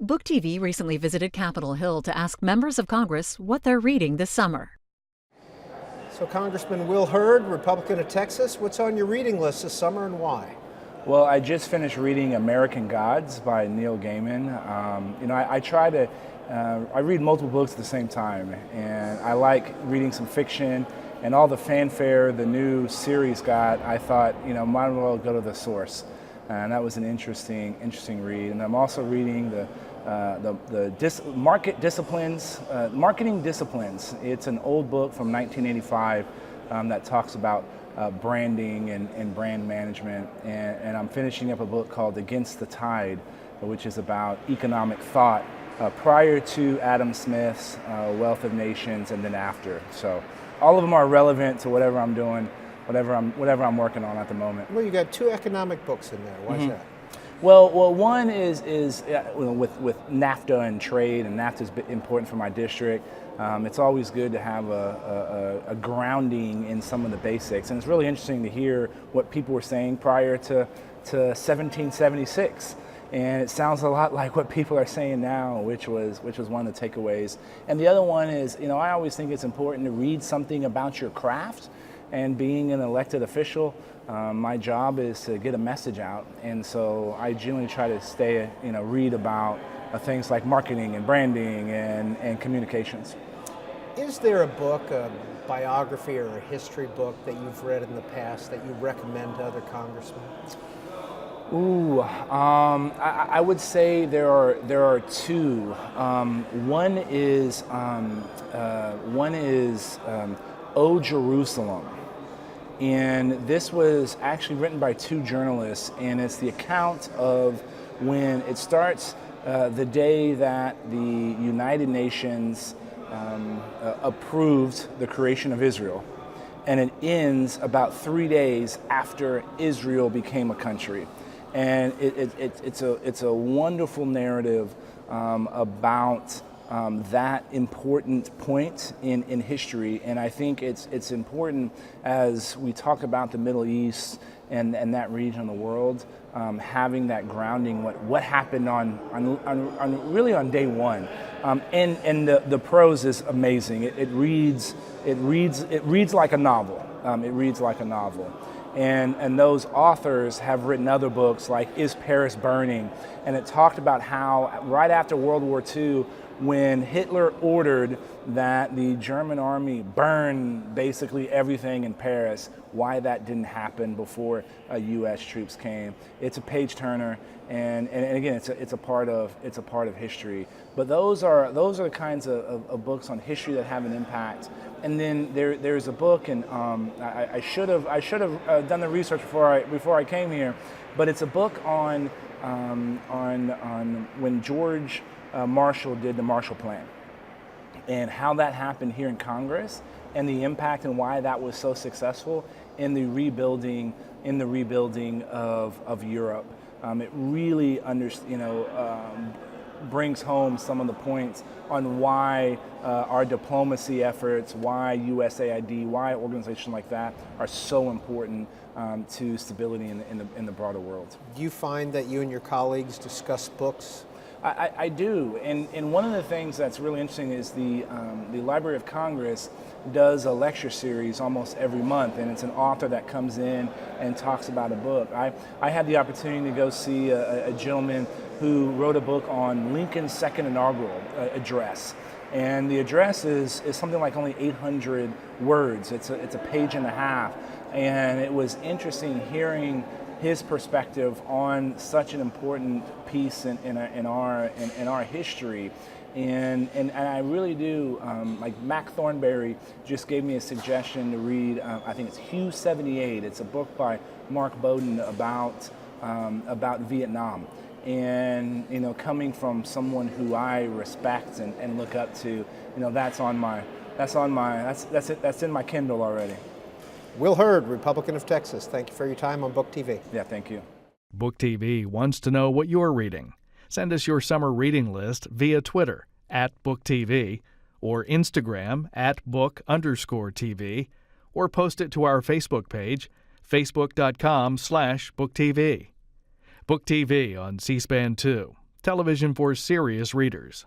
Book TV recently visited Capitol Hill to ask members of Congress what they're reading this summer. So Congressman Will Hurd, Republican of Texas, what's on your reading list this summer and why? Well, I just finished reading American Gods by Neil Gaiman. I read multiple books at the same time, and I like reading some fiction, and all the fanfare the new series got, I thought, might as well go to the source. And that was an interesting read. And I'm also reading Marketing Disciplines. It's an old book from 1985 that talks about branding and brand management. And I'm finishing up a book called Against the Tide, which is about economic thought prior to Adam Smith's Wealth of Nations and then after. So all of them are relevant to whatever I'm doing, whatever I'm working on at the moment. Well, you got two economic books in there. Why's that? Well, one is with NAFTA and trade, and NAFTA is important for my district. It's always good to have a grounding in some of the basics, and it's really interesting to hear what people were saying prior to 1776. And it sounds a lot like what people are saying now, which was one of the takeaways. And the other one is, I always think it's important to read something about your craft. And being an elected official, my job is to get a message out. And so I generally try to read about things like marketing and branding and communications. Is there a book, a biography or a history book that you've read in the past that you recommend to other congressmen? I would say there are two. One is O Jerusalem. And this was actually written by two journalists, and it's the account of when it starts the day that the United Nations approved the creation of Israel, and it ends about 3 days after Israel became a country. And it's a wonderful narrative about that important point in history, and I think it's important as we talk about the Middle East and that region of the world, having that grounding. What happened on day one, and the prose is amazing. It reads like a novel. It reads like a novel. And those authors have written other books like Is Paris Burning? And it talked about how right after World War II, when Hitler ordered that the German army burn basically everything in Paris, why that didn't happen before U.S. troops came. It's a page turner, and again, it's a part of history. But those are the kinds of books on history that have an impact. And then there's a book, and I should have done the research before I came here, but it's a book on when George Marshall did the Marshall Plan, and how that happened here in Congress, and the impact and why that was so successful in the rebuilding of Europe. It really brings home some of the points on why our diplomacy efforts, why USAID, why organizations like that are so important to stability in the broader world. Do you find that you and your colleagues discuss books? I do, and one of the things that's really interesting is the Library of Congress does a lecture series almost every month, and it's an author that comes in and talks about a book. I had the opportunity to go see a gentleman who wrote a book on Lincoln's second inaugural address, and the address is something like only 800 words. It's a page and a half, and it was interesting hearing his perspective on such an important piece in our history, and I really do like Mac Thornberry just gave me a suggestion to read. I think it's Hugh 78. It's a book by Mark Bowden about Vietnam, and coming from someone who I respect and look up to, that's in my Kindle already. Will Hurd, Republican of Texas, thank you for your time on Book TV. Yeah, thank you. Book TV wants to know what you're reading. Send us your summer reading list via Twitter @BookTV or Instagram @book_TV, or post it to our Facebook page, facebook.com/BookTV. Book TV on C-SPAN 2. television for serious readers.